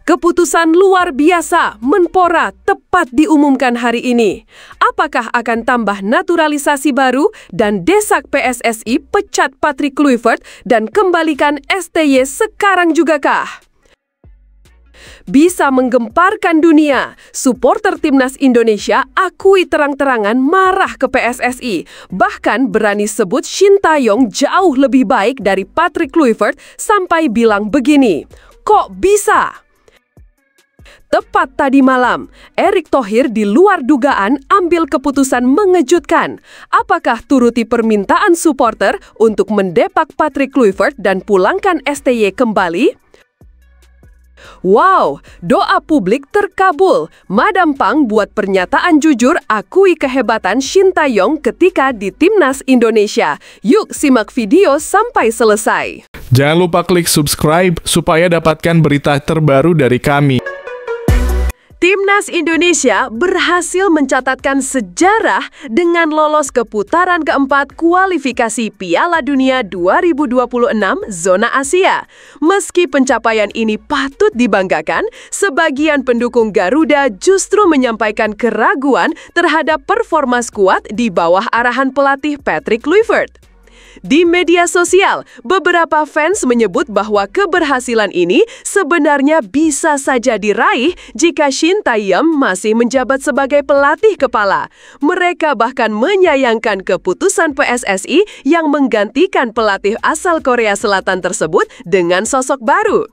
Keputusan luar biasa Menpora tepat diumumkan hari ini. Apakah akan tambah naturalisasi baru dan desak PSSI pecat Patrick Kluivert dan kembalikan STY sekarang juga kah? Bisa menggemparkan dunia. Supporter Timnas Indonesia akui terang-terangan marah ke PSSI. Bahkan berani sebut Shin Tae-yong jauh lebih baik dari Patrick Kluivert sampai bilang begini, "Kok bisa?" Tepat tadi malam, Erick Thohir di luar dugaan ambil keputusan mengejutkan. Apakah turuti permintaan supporter untuk mendepak Patrick Kluivert dan pulangkan STY kembali? Wow, doa publik terkabul. Madam Pang buat pernyataan jujur akui kehebatan Shin Tae-yong ketika di Timnas Indonesia. Yuk simak video sampai selesai. Jangan lupa klik subscribe supaya dapatkan berita terbaru dari kami. Timnas Indonesia berhasil mencatatkan sejarah dengan lolos ke putaran keempat kualifikasi Piala Dunia 2026 zona Asia. Meski pencapaian ini patut dibanggakan, sebagian pendukung Garuda justru menyampaikan keraguan terhadap performa skuad di bawah arahan pelatih Patrick Kluivert. Di media sosial, beberapa fans menyebut bahwa keberhasilan ini sebenarnya bisa saja diraih jika Shin Tae-yong masih menjabat sebagai pelatih kepala. Mereka bahkan menyayangkan keputusan PSSI yang menggantikan pelatih asal Korea Selatan tersebut dengan sosok baru.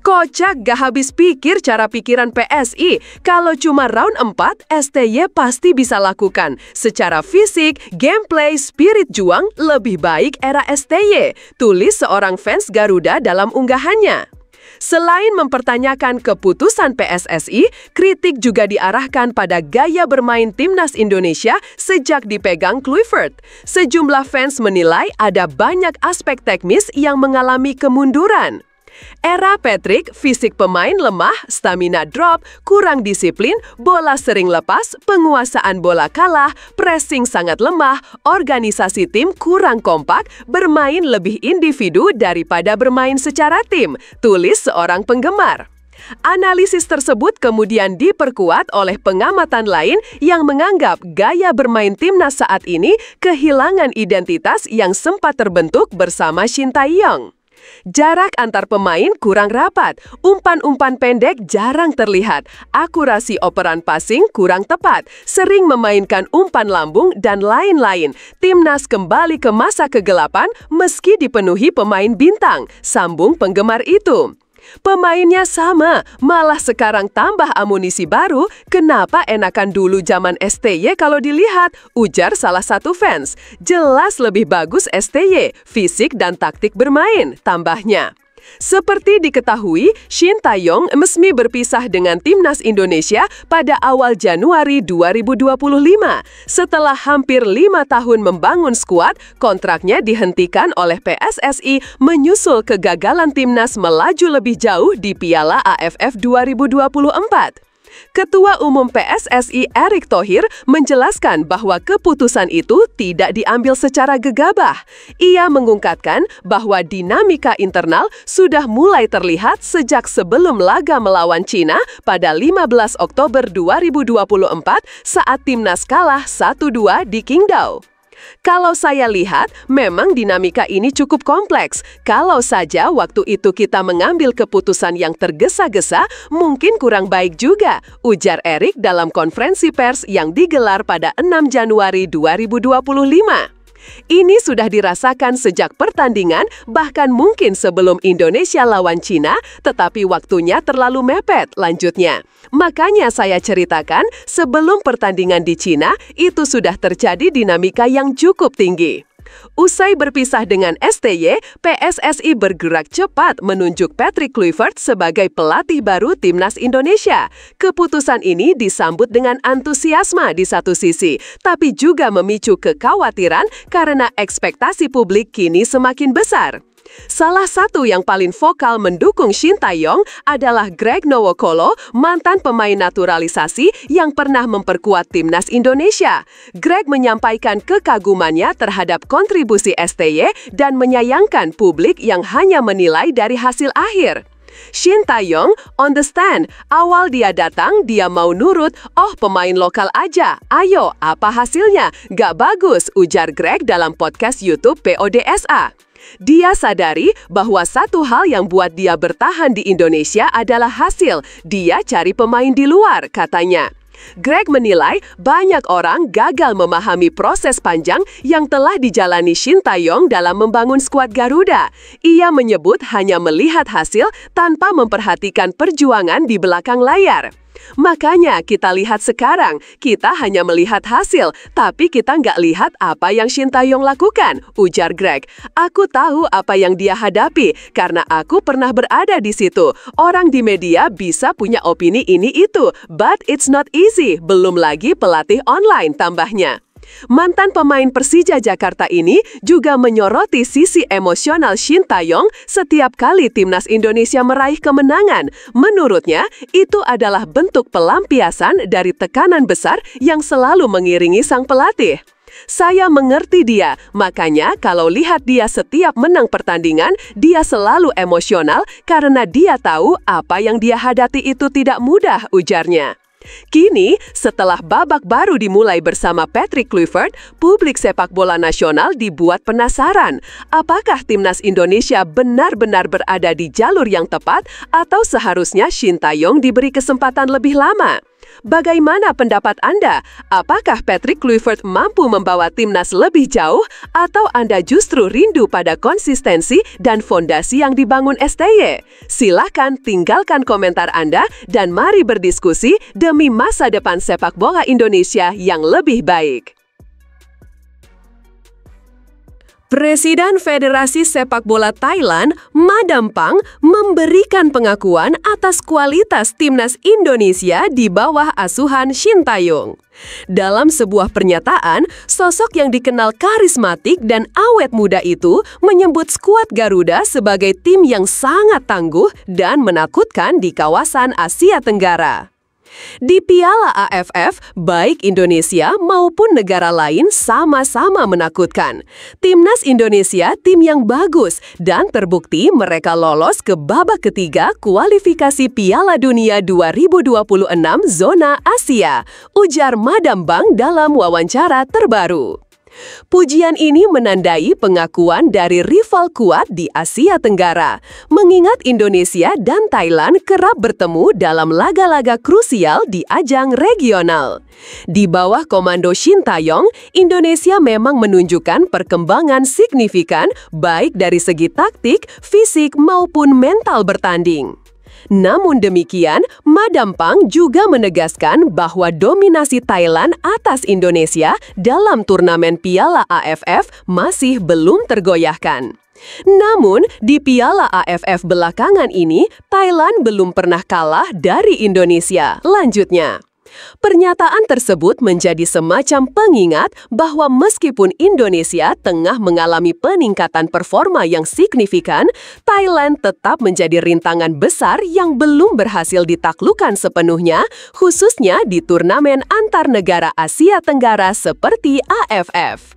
Kocak gak habis pikir cara pikiran PSI. Kalau cuma round 4, STY pasti bisa lakukan. Secara fisik, gameplay, spirit juang, lebih baik era STY. Tulis seorang fans Garuda dalam unggahannya. Selain mempertanyakan keputusan PSSI, kritik juga diarahkan pada gaya bermain Timnas Indonesia sejak dipegang Kluivert. Sejumlah fans menilai ada banyak aspek teknis yang mengalami kemunduran. Era Patrick, fisik pemain lemah, stamina drop, kurang disiplin, bola sering lepas, penguasaan bola kalah, pressing sangat lemah, organisasi tim kurang kompak, bermain lebih individu daripada bermain secara tim, tulis seorang penggemar. Analisis tersebut kemudian diperkuat oleh pengamatan lain yang menganggap gaya bermain Timnas saat ini kehilangan identitas yang sempat terbentuk bersama Shin Tae-yong. Jarak antar pemain kurang rapat, umpan-umpan pendek jarang terlihat, akurasi operan passing kurang tepat, sering memainkan umpan lambung, dan lain-lain. Timnas kembali ke masa kegelapan meski dipenuhi pemain bintang, sambung penggemar itu. Pemainnya sama, malah sekarang tambah amunisi baru. Kenapa enakan dulu zaman STY kalau dilihat? Ujar salah satu fans. Jelas lebih bagus STY, fisik dan taktik bermain, tambahnya. Seperti diketahui, Shin Tae-yong resmi berpisah dengan Timnas Indonesia pada awal Januari 2025. Setelah hampir 5 tahun membangun skuad, kontraknya dihentikan oleh PSSI menyusul kegagalan Timnas melaju lebih jauh di Piala AFF 2024. Ketua Umum PSSI Erick Thohir menjelaskan bahwa keputusan itu tidak diambil secara gegabah. Ia mengungkapkan bahwa dinamika internal sudah mulai terlihat sejak sebelum laga melawan Cina pada 15 Oktober 2024 saat Timnas kalah 1-2 di Qingdao. Kalau saya lihat, memang dinamika ini cukup kompleks. Kalau saja waktu itu kita mengambil keputusan yang tergesa-gesa, mungkin kurang baik juga, ujar Erick dalam konferensi pers yang digelar pada 6 Januari 2025. Ini sudah dirasakan sejak pertandingan, bahkan mungkin sebelum Indonesia lawan Cina, tetapi waktunya terlalu mepet, lanjutnya. Makanya saya ceritakan, sebelum pertandingan di Cina, itu sudah terjadi dinamika yang cukup tinggi. Usai berpisah dengan STY, PSSI bergerak cepat menunjuk Patrick Kluivert sebagai pelatih baru Timnas Indonesia. Keputusan ini disambut dengan antusiasme di satu sisi, tapi juga memicu kekhawatiran karena ekspektasi publik kini semakin besar. Salah satu yang paling vokal mendukung Shin Tae-yong adalah Greg Nwokolo, mantan pemain naturalisasi yang pernah memperkuat Timnas Indonesia. Greg menyampaikan kekagumannya terhadap kontribusi STY dan menyayangkan publik yang hanya menilai dari hasil akhir. Shin Tae-yong on the stand. Awal dia datang, dia mau nurut. Oh, pemain lokal aja. Ayo, apa hasilnya? Gak bagus, ujar Greg dalam podcast YouTube PODSA. Dia sadari bahwa satu hal yang buat dia bertahan di Indonesia adalah hasil. Dia cari pemain di luar, katanya. Greg menilai banyak orang gagal memahami proses panjang yang telah dijalani Shin Tae-yong dalam membangun skuad Garuda. Ia menyebut hanya melihat hasil tanpa memperhatikan perjuangan di belakang layar. Makanya kita lihat sekarang, kita hanya melihat hasil, tapi kita nggak lihat apa yang Shin Tae-yong lakukan, ujar Greg. Aku tahu apa yang dia hadapi, karena aku pernah berada di situ. Orang di media bisa punya opini ini itu, but it's not easy, belum lagi pelatih online, tambahnya. Mantan pemain Persija Jakarta ini juga menyoroti sisi emosional Shin Tae-yong setiap kali timnas Indonesia meraih kemenangan. Menurutnya, itu adalah bentuk pelampiasan dari tekanan besar yang selalu mengiringi sang pelatih. Saya mengerti dia, makanya kalau lihat dia setiap menang pertandingan, dia selalu emosional karena dia tahu apa yang dia hadapi itu tidak mudah, ujarnya. Kini, setelah babak baru dimulai bersama Patrick Kluivert, publik sepak bola nasional dibuat penasaran. Apakah timnas Indonesia benar-benar berada di jalur yang tepat atau seharusnya Shin Tae-yong diberi kesempatan lebih lama? Bagaimana pendapat Anda? Apakah Patrick Kluivert mampu membawa timnas lebih jauh atau Anda justru rindu pada konsistensi dan fondasi yang dibangun STY? Silahkan tinggalkan komentar Anda dan mari berdiskusi demi masa depan sepak bola Indonesia yang lebih baik. Presiden Federasi Sepak Bola Thailand, Ma Dampang, memberikan pengakuan atas kualitas timnas Indonesia di bawah asuhan Shin Tae-yong. Dalam sebuah pernyataan, sosok yang dikenal karismatik dan awet muda itu menyebut skuad Garuda sebagai tim yang sangat tangguh dan menakutkan di kawasan Asia Tenggara. Di Piala AFF, baik Indonesia maupun negara lain sama-sama menakutkan. Timnas Indonesia tim yang bagus dan terbukti mereka lolos ke babak ketiga kualifikasi Piala Dunia 2026 zona Asia, ujar Ma Dampang dalam wawancara terbaru. Pujian ini menandai pengakuan dari rival kuat di Asia Tenggara, mengingat Indonesia dan Thailand kerap bertemu dalam laga-laga krusial di ajang regional. Di bawah komando Shin Tae-yong, Indonesia memang menunjukkan perkembangan signifikan baik dari segi taktik, fisik maupun mental bertanding. Namun demikian, Ma Dampang juga menegaskan bahwa dominasi Thailand atas Indonesia dalam turnamen Piala AFF masih belum tergoyahkan. Namun, di Piala AFF belakangan ini, Thailand belum pernah kalah dari Indonesia. Lanjutnya. Pernyataan tersebut menjadi semacam pengingat bahwa meskipun Indonesia tengah mengalami peningkatan performa yang signifikan, Thailand tetap menjadi rintangan besar yang belum berhasil ditaklukkan sepenuhnya, khususnya di turnamen antar negara Asia Tenggara seperti AFF.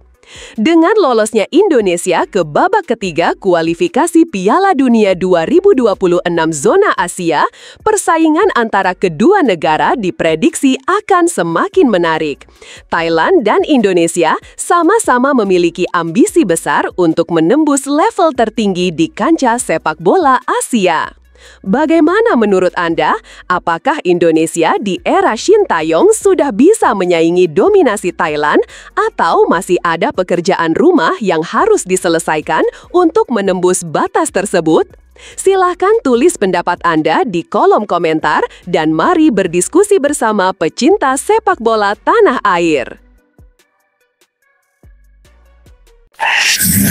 Dengan lolosnya Indonesia ke babak ketiga kualifikasi Piala Dunia 2026 zona Asia, persaingan antara kedua negara diprediksi akan semakin menarik. Thailand dan Indonesia sama-sama memiliki ambisi besar untuk menembus level tertinggi di kancah sepak bola Asia. Bagaimana menurut Anda? Apakah Indonesia di era Shin Tae-yong sudah bisa menyaingi dominasi Thailand atau masih ada pekerjaan rumah yang harus diselesaikan untuk menembus batas tersebut? Silahkan tulis pendapat Anda di kolom komentar dan mari berdiskusi bersama pecinta sepak bola tanah air.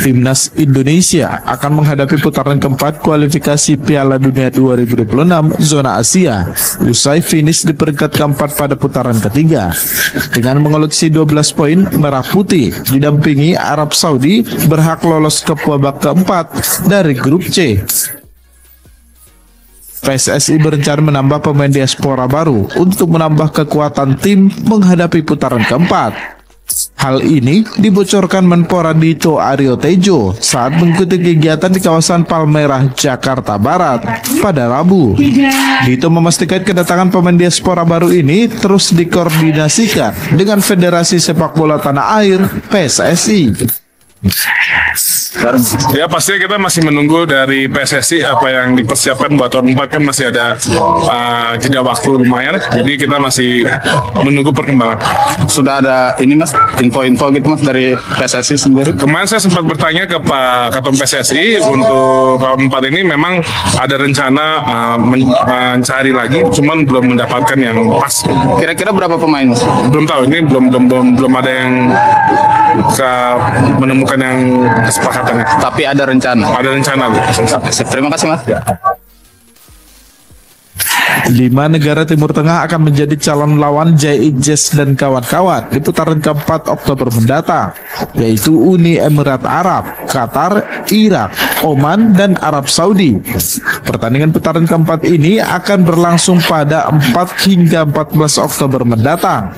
Timnas Indonesia akan menghadapi putaran keempat kualifikasi Piala Dunia 2026 zona Asia usai finish di peringkat keempat pada putaran ketiga. Dengan mengoleksi 12 poin, Merah Putih didampingi Arab Saudi berhak lolos ke babak keempat dari grup C. PSSI berencana menambah pemain diaspora baru untuk menambah kekuatan tim menghadapi putaran keempat. Hal ini dibocorkan Menpora Dito Aryo Tejo saat mengikuti kegiatan di kawasan Palmerah, Jakarta Barat pada Rabu. Dito memastikan kedatangan pemain diaspora baru ini terus dikoordinasikan dengan Federasi Sepak Bola Tanah Air (PSSI). Ya pastinya kita masih menunggu dari PSSI apa yang dipersiapkan buat tahun 4, kan masih ada jeda waktu lumayan, jadi kita masih menunggu perkembangan. Sudah ada ini Mas, info-info gitu Mas dari PSSI sendiri? Kemarin saya sempat bertanya ke Pak Ketum PSSI untuk tahun 4 ini memang ada rencana mencari lagi, cuman belum mendapatkan yang pas. Kira-kira berapa pemain Mas? Belum tahu, ini belum ada yang menemukan yang kesepakatannya. Tapi ada rencana? Ada rencana. Terima kasih Mas. 5 negara Timur Tengah akan menjadi calon lawan JIJS dan kawan-kawan di putaran keempat Oktober mendatang, yaitu Uni Emirat Arab, Qatar, Irak, Oman, dan Arab Saudi. Pertandingan putaran keempat ini akan berlangsung pada 4 hingga 14 Oktober mendatang.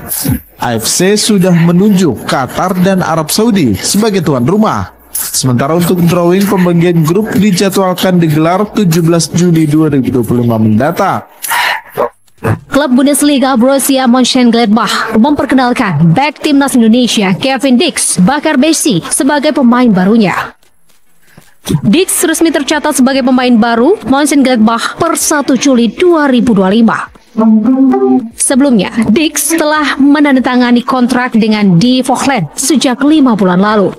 AFC sudah menunjuk Qatar dan Arab Saudi sebagai tuan rumah. Sementara untuk drawing pembagian grup dijadwalkan digelar 17 Juli 2025 mendatang. Klub Bundesliga Borussia Mönchengladbach memperkenalkan bek timnas Indonesia Kevin Dix Bakar Besi sebagai pemain barunya. Dix resmi tercatat sebagai pemain baru Mönchengladbach per 1 Juli 2025. Sebelumnya, Dix telah menandatangani kontrak dengan Die Voogtland sejak 5 bulan lalu.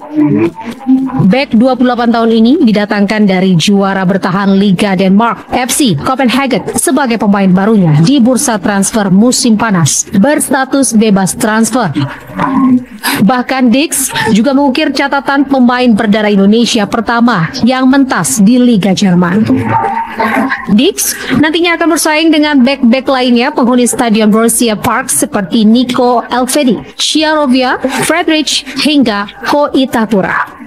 Bek 28 tahun ini didatangkan dari juara bertahan Liga Denmark FC Copenhagen sebagai pemain barunya di bursa transfer musim panas berstatus bebas transfer. Bahkan Dix juga mengukir catatan pemain berdarah Indonesia pertama yang mentas di Liga Jerman. Dix nantinya akan bersaing dengan bek-bek lainnya penghuni Stadion Borussia Park seperti Nico Elvedi, Chiarovia, Friedrich, hingga Ko Itakura.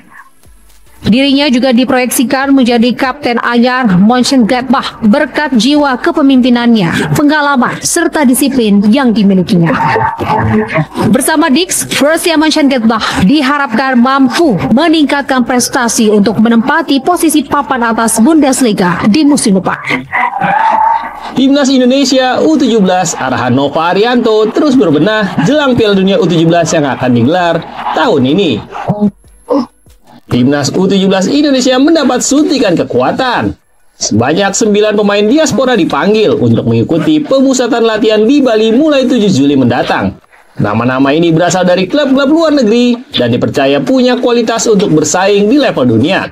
Dirinya juga diproyeksikan menjadi kapten anyar Mönchengladbach berkat jiwa kepemimpinannya, pengalaman, serta disiplin yang dimilikinya. Bersama Dix, Borussia Mönchengladbach diharapkan mampu meningkatkan prestasi untuk menempati posisi papan atas Bundesliga di musim depan. Timnas Indonesia U17 arahan Nova Arianto terus berbenah jelang Piala Dunia U17 yang akan digelar tahun ini. Timnas U17 Indonesia mendapat suntikan kekuatan. Sebanyak 9 pemain diaspora dipanggil untuk mengikuti pemusatan latihan di Bali mulai 7 Juli mendatang. Nama-nama ini berasal dari klub-klub luar negeri dan dipercaya punya kualitas untuk bersaing di level dunia.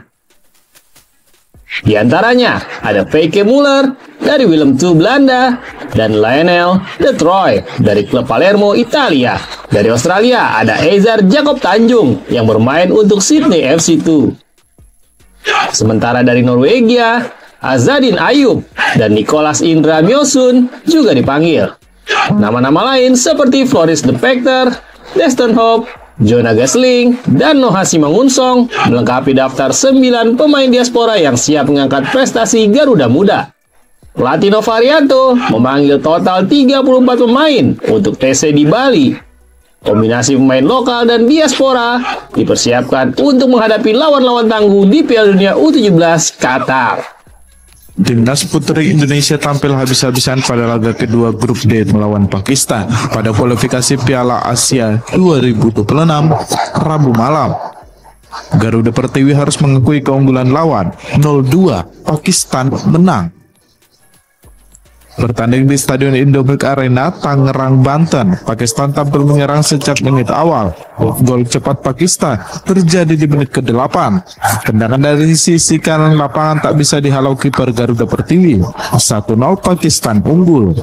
Di antaranya ada Feike Muller dari Willem II Belanda dan Lionel De Troy dari klub Palermo Italia. Dari Australia ada Ezer Jacob Tanjung yang bermain untuk Sydney FC 2. Sementara dari Norwegia, Azadin Ayub dan Nicholas Indra Myosun juga dipanggil. Nama-nama lain seperti Floris De Pecter, Deston Hope, Jonah Gasling, dan Noha Simangunsong melengkapi daftar 9 pemain diaspora yang siap mengangkat prestasi Garuda Muda. Pelatih Nova Arianto memanggil total 34 pemain untuk TC di Bali. Kombinasi pemain lokal dan diaspora dipersiapkan untuk menghadapi lawan-lawan tangguh di Piala Dunia U17 Qatar. Timnas putri Indonesia tampil habis-habisan pada laga kedua grup D melawan Pakistan pada kualifikasi Piala Asia 2026 Rabu malam. Garuda Pertiwi harus mengakui keunggulan lawan 0-2, Pakistan menang. Bertanding di Stadion Indomilk Arena, Tangerang, Banten, Pakistan tampil menyerang sejak menit awal. Gol cepat Pakistan terjadi di menit ke-8. Tendangan dari sisi kanan lapangan tak bisa dihalau kiper Garuda Pertiwi. 1-0 Pakistan unggul.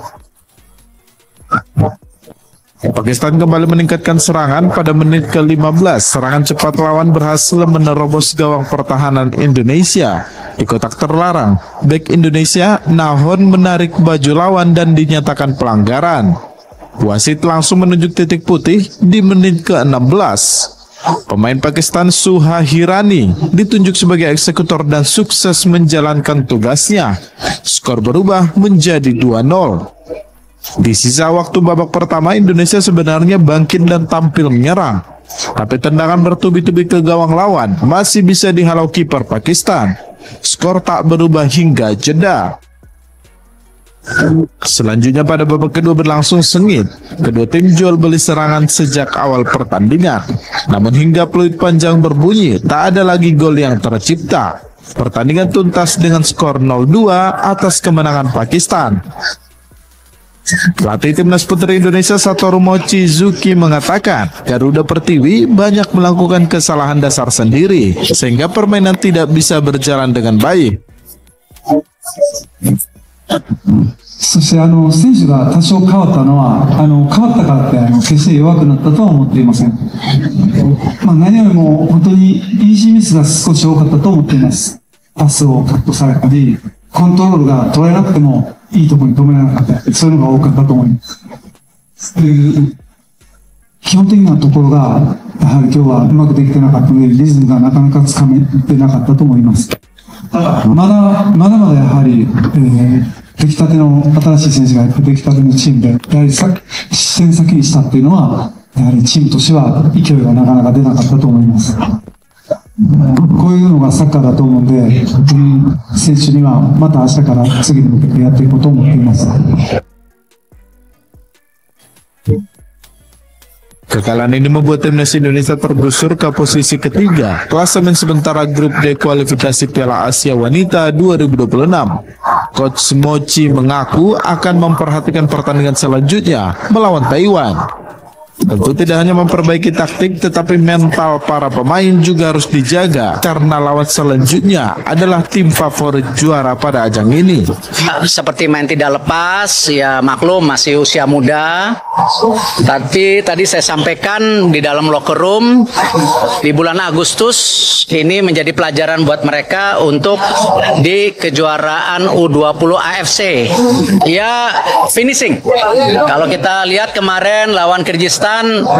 Pakistan kembali meningkatkan serangan pada menit ke-15. Serangan cepat lawan berhasil menerobos gawang pertahanan Indonesia. Di kotak terlarang, bek Indonesia Nahon menarik baju lawan dan dinyatakan pelanggaran. Wasit langsung menunjuk titik putih di menit ke-16. Pemain Pakistan Suha Hirani ditunjuk sebagai eksekutor dan sukses menjalankan tugasnya. Skor berubah menjadi 2-0. Di sisa waktu babak pertama, Indonesia sebenarnya bangkit dan tampil menyerang. Tapi tendangan bertubi-tubi ke gawang lawan masih bisa dihalau kiper Pakistan. Skor tak berubah hingga jeda. Selanjutnya pada babak kedua berlangsung sengit. Kedua tim jual beli serangan sejak awal pertandingan. Namun hingga peluit panjang berbunyi, tak ada lagi gol yang tercipta. Pertandingan tuntas dengan skor 0-2 atas kemenangan Pakistan. Pelatih Timnas Putri Indonesia Satoru Mochizuki mengatakan Garuda Pertiwi banyak melakukan kesalahan dasar sendiri sehingga permainan tidak bisa berjalan dengan baik. そして選手が多少変わったのは変わったからって決して弱くなったとは思っていません。何よりも本当にイージーミスが少し多かったと思っています。パスをカットされたり、コントロールが取れなくてもいいところに止められなかったり、そういうのが多かったと思います。基本的なところがやはり今日はうまくできてなかったので、リズムがなかなかつかめてなかったと思います。ただまだまだやはり、出来たての新しい選手が出来たてのチームで、やはり失点先にしたっていうのは、やはりチームとしては勢いがなかなか出なかったと思います。こういうのがサッカーだと思うんで、選手にはまた明日から次に向けてやっていこうと思っています。Kekalahan ini membuat Timnas Indonesia tergusur ke posisi ketiga klasemen sementara grup D kualifikasi Piala Asia Wanita 2026. Coach Mochi mengaku akan memperhatikan pertandingan selanjutnya melawan Taiwan. Tentu tidak hanya memperbaiki taktik, tetapi mental para pemain juga harus dijaga karena lawan selanjutnya adalah tim favorit juara pada ajang ini. Seperti main tidak lepas, ya maklum masih usia muda. Tapi tadi saya sampaikan di dalam locker room di bulan Agustus ini menjadi pelajaran buat mereka untuk di kejuaraan U20 AFC. Ya finishing. Kalau kita lihat kemarin lawan Kyrgyzstan 1-0,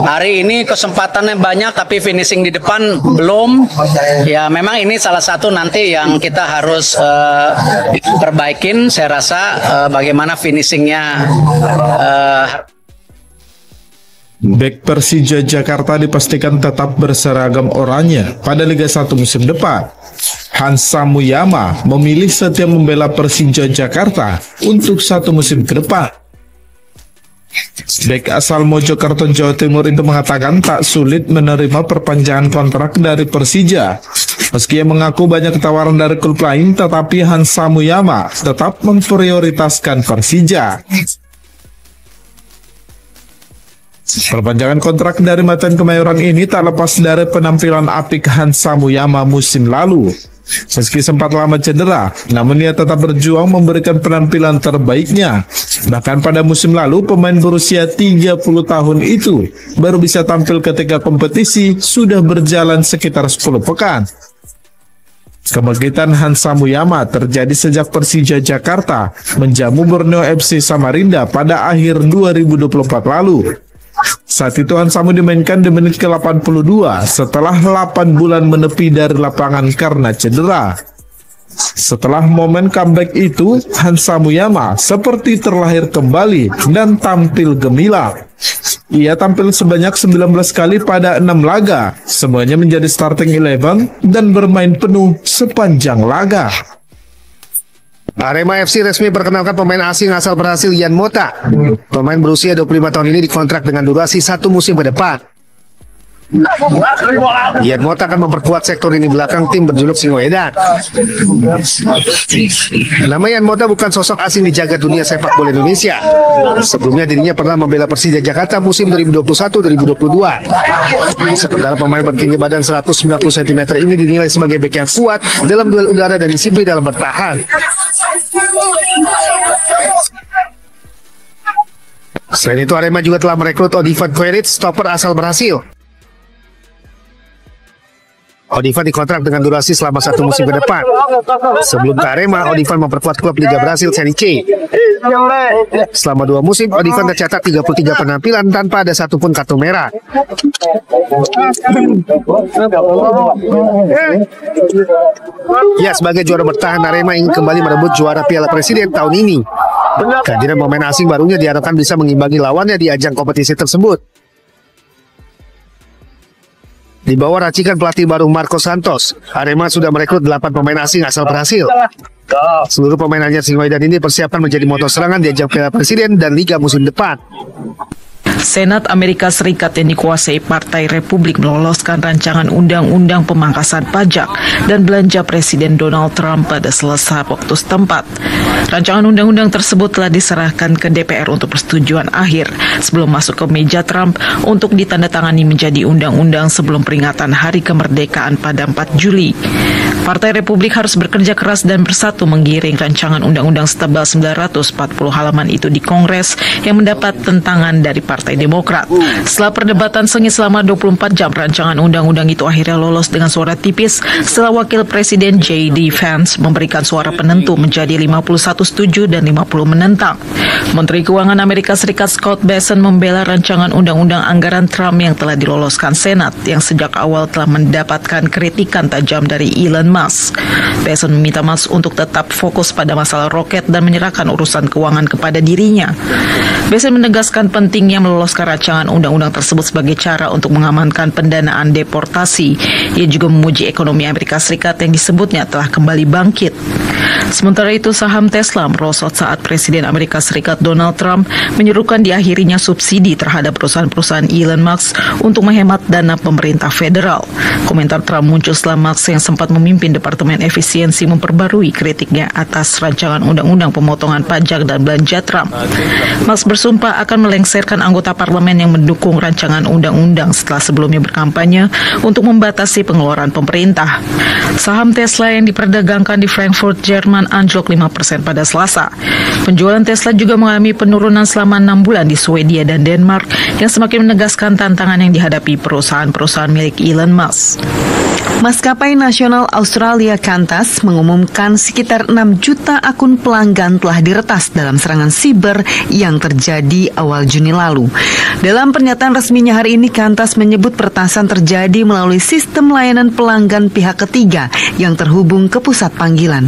hari ini kesempatannya banyak tapi finishing di depan belum. Ya memang ini salah satu nanti yang kita harus perbaikin. Saya rasa bagaimana finishingnya. Bek Persija Jakarta dipastikan tetap berseragam oranye pada Liga 1 musim depan. Hansa Muyama memilih setia membela Persija Jakarta untuk 1 musim ke depan. Bek asal Mojokerto, Jawa Timur itu mengatakan tak sulit menerima perpanjangan kontrak dari Persija. Meski ia mengaku banyak tawaran dari klub lain, tetapi Hansa Muyama tetap memprioritaskan Persija. Perpanjangan kontrak dari Macan Kemayoran ini tak lepas dari penampilan apik Hansa Muyama musim lalu. Meski sempat lama cedera, namun ia tetap berjuang memberikan penampilan terbaiknya. Bahkan pada musim lalu, pemain berusia 30 tahun itu baru bisa tampil ketika kompetisi sudah berjalan sekitar 10 pekan. Kebangkitan Hansa Muyama terjadi sejak Persija Jakarta menjamu Borneo FC Samarinda pada akhir 2024 lalu. Saat itu Hansamu dimainkan di menit ke-82 setelah 8 bulan menepi dari lapangan karena cedera. Setelah momen comeback itu, Hansa Muyama seperti terlahir kembali dan tampil gemilang. Ia tampil sebanyak 19 kali pada 6 laga, semuanya menjadi starting 11 dan bermain penuh sepanjang laga. Arema FC resmi perkenalkan pemain asing asal Brasil Yan Mota. Pemain berusia 25 tahun ini dikontrak dengan durasi 1 musim ke depan. Yan Mota akan memperkuat sektor ini belakang tim berjuluk Singoedan. Nama Yan Mota bukan sosok asing di jagat dunia sepak bola Indonesia. Sebelumnya dirinya pernah membela Persija Jakarta musim 2021-2022. Sementara pemain bertinggi badan 190 cm ini dinilai sebagai bek yang kuat dalam duel udara dan disiplin dalam bertahan. Selain itu, Arema juga telah merekrut Odivan Querit, stopper asal Brasil. Odivan dikontrak dengan durasi selama 1 musim ke depan. Sebelum ke Arema, Odivan memperkuat klub Liga Brasil Série C. Selama 2 musim, Odivan tercatat 33 penampilan tanpa ada satupun kartu merah. Ya, sebagai juara bertahan, Arema ingin kembali merebut juara Piala Presiden tahun ini. Kehadiran pemain asing barunya diharapkan bisa mengimbangi lawannya di ajang kompetisi tersebut. Di bawah racikan pelatih baru Marco Santos, Arema sudah merekrut 8 pemain asing asal Brasil. Seluruh pemain Anyar Singoedan ini persiapan menjadi motor serangan di ajang Piala Presiden dan Liga musim depan. Senat Amerika Serikat yang dikuasai Partai Republik meloloskan rancangan undang-undang pemangkasan pajak dan belanja Presiden Donald Trump pada Selasa waktu setempat. Rancangan undang-undang tersebut telah diserahkan ke DPR untuk persetujuan akhir sebelum masuk ke meja Trump untuk ditandatangani menjadi undang-undang sebelum peringatan Hari Kemerdekaan pada 4 Juli. Partai Republik harus bekerja keras dan bersatu menggiring rancangan undang-undang setebal 940 halaman itu di Kongres yang mendapat tentangan dari Partai Demokrat. Setelah perdebatan sengit selama 24 jam, rancangan undang-undang itu akhirnya lolos dengan suara tipis setelah Wakil Presiden J.D. Vance memberikan suara penentu menjadi 51 setuju dan 50 menentang. Menteri Keuangan Amerika Serikat Scott Bessent membela rancangan undang-undang anggaran Trump yang telah diloloskan Senat yang sejak awal telah mendapatkan kritikan tajam dari Elon Musk. Bessent meminta Musk untuk tetap fokus pada masalah roket dan menyerahkan urusan keuangan kepada dirinya. Bessent menegaskan pentingnya meloloskan rancangan undang-undang tersebut sebagai cara untuk mengamankan pendanaan deportasi. Ia juga memuji ekonomi Amerika Serikat yang disebutnya telah kembali bangkit. Sementara itu, saham Tesla merosot saat Presiden Amerika Serikat Donald Trump menyerukan diakhirinya subsidi terhadap perusahaan-perusahaan Elon Musk untuk menghemat dana pemerintah federal. Komentar Trump muncul setelah Musk yang sempat memimpin Departemen Efisiensi memperbarui kritiknya atas rancangan undang-undang pemotongan pajak dan belanja Trump. Musk bersumpah akan melengsarkan anggota parlemen yang mendukung rancangan undang-undang setelah sebelumnya berkampanye untuk membatasi pengeluaran pemerintah. Saham Tesla yang diperdagangkan di Frankfurt, Jerman anjlok 5% pada Selasa. Penjualan Tesla juga mengalami penurunan selama 6 bulan di Swedia dan Denmark yang semakin menegaskan tantangan yang dihadapi perusahaan-perusahaan milik Elon Musk. Maskapai nasional Australia Qantas mengumumkan sekitar 6 juta akun pelanggan telah diretas dalam serangan siber yang terjadi awal Juni lalu. Dalam pernyataan resminya hari ini, Qantas menyebut peretasan terjadi melalui sistem layanan pelanggan pihak ketiga yang terhubung ke pusat panggilan.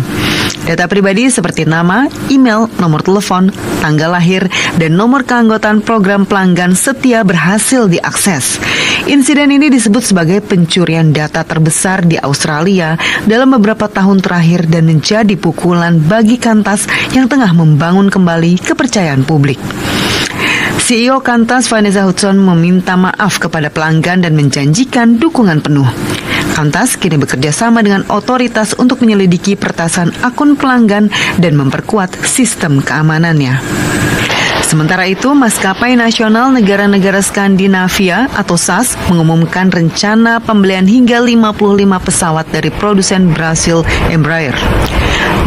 Data pribadi seperti nama, email, nomor telepon, tanggal lahir, dan nomor keanggotaan program pelanggan setia berhasil diakses. Insiden ini disebut sebagai pencurian data terbesar di Australia dalam beberapa tahun terakhir dan menjadi pukulan bagi Qantas yang tengah membangun kembali kepercayaan publik. CEO Qantas Vanessa Hudson meminta maaf kepada pelanggan dan menjanjikan dukungan penuh. Qantas kini bekerja sama dengan otoritas untuk menyelidiki peretasan akun pelanggan dan memperkuat sistem keamanannya. Sementara itu, Maskapai Nasional Negara-Negara Skandinavia atau SAS mengumumkan rencana pembelian hingga 55 pesawat dari produsen Brasil Embraer.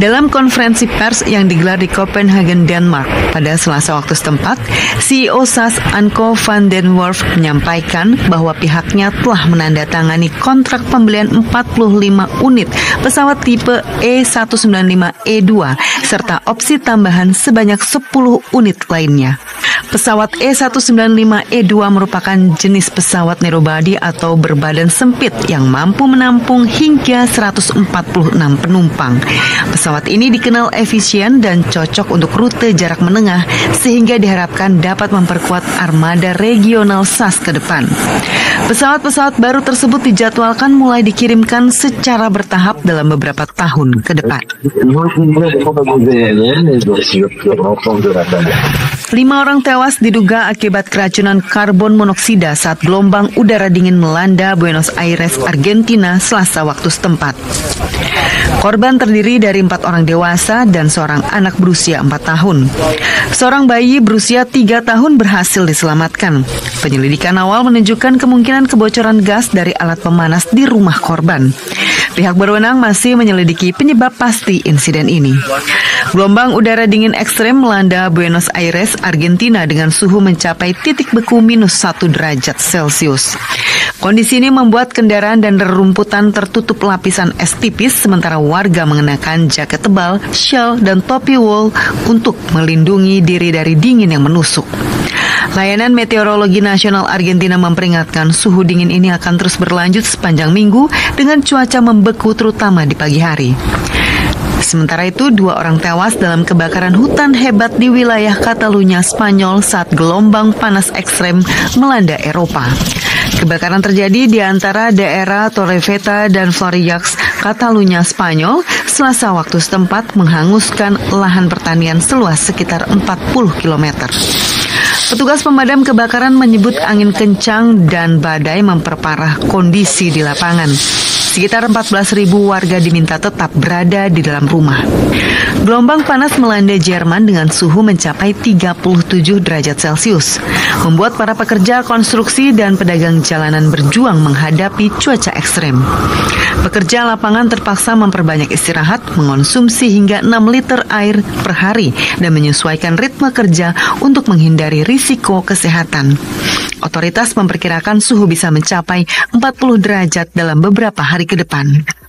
Dalam konferensi pers yang digelar di Copenhagen, Denmark pada Selasa waktu setempat, CEO SAS Anko van den Werf menyampaikan bahwa pihaknya telah menandatangani kontrak pembelian 45 unit pesawat tipe E195E2 serta opsi tambahan sebanyak 10 unit lainnya. Pesawat E195E2 merupakan jenis pesawat narrowbody atau berbadan sempit yang mampu menampung hingga 146 penumpang. Pesawat ini dikenal efisien dan cocok untuk rute jarak menengah sehingga diharapkan dapat memperkuat armada regional SAS ke depan. Pesawat-pesawat baru tersebut dijadwalkan mulai dikirimkan secara bertahap dalam beberapa tahun ke depan. 5 orang tewas diduga akibat keracunan karbon monoksida saat gelombang udara dingin melanda Buenos Aires, Argentina, Selasa waktu setempat. Korban terdiri dari 4 orang dewasa dan seorang anak berusia 4 tahun. Seorang bayi berusia 3 tahun berhasil diselamatkan. Penyelidikan awal menunjukkan kemungkinan kebocoran gas dari alat pemanas di rumah korban. Pihak berwenang masih menyelidiki penyebab pasti insiden ini. Gelombang udara dingin ekstrem melanda Buenos Aires, Argentina dengan suhu mencapai titik beku -1 derajat Celcius. Kondisi ini membuat kendaraan dan rerumputan tertutup lapisan es tipis sementara warga mengenakan jaket tebal, shell, dan topi wool untuk melindungi diri dari dingin yang menusuk. Layanan Meteorologi Nasional Argentina memperingatkan suhu dingin ini akan terus berlanjut sepanjang minggu dengan cuaca membeku terutama di pagi hari. Sementara itu, 2 orang tewas dalam kebakaran hutan hebat di wilayah Catalunya, Spanyol saat gelombang panas ekstrem melanda Eropa. Kebakaran terjadi di antara daerah Torrevieja dan Florillacs, Catalunya, Spanyol, Selasa waktu setempat, menghanguskan lahan pertanian seluas sekitar 40 km. Petugas pemadam kebakaran menyebut angin kencang dan badai memperparah kondisi di lapangan. Sekitar 14.000 warga diminta tetap berada di dalam rumah. Gelombang panas melanda Jerman dengan suhu mencapai 37 derajat Celcius, membuat para pekerja konstruksi dan pedagang jalanan berjuang menghadapi cuaca ekstrem. Pekerja lapangan terpaksa memperbanyak istirahat, mengonsumsi hingga 6 liter air per hari, dan menyesuaikan ritme kerja untuk menghindari risiko kesehatan. Otoritas memperkirakan suhu bisa mencapai 40 derajat dalam beberapa hari ke depan.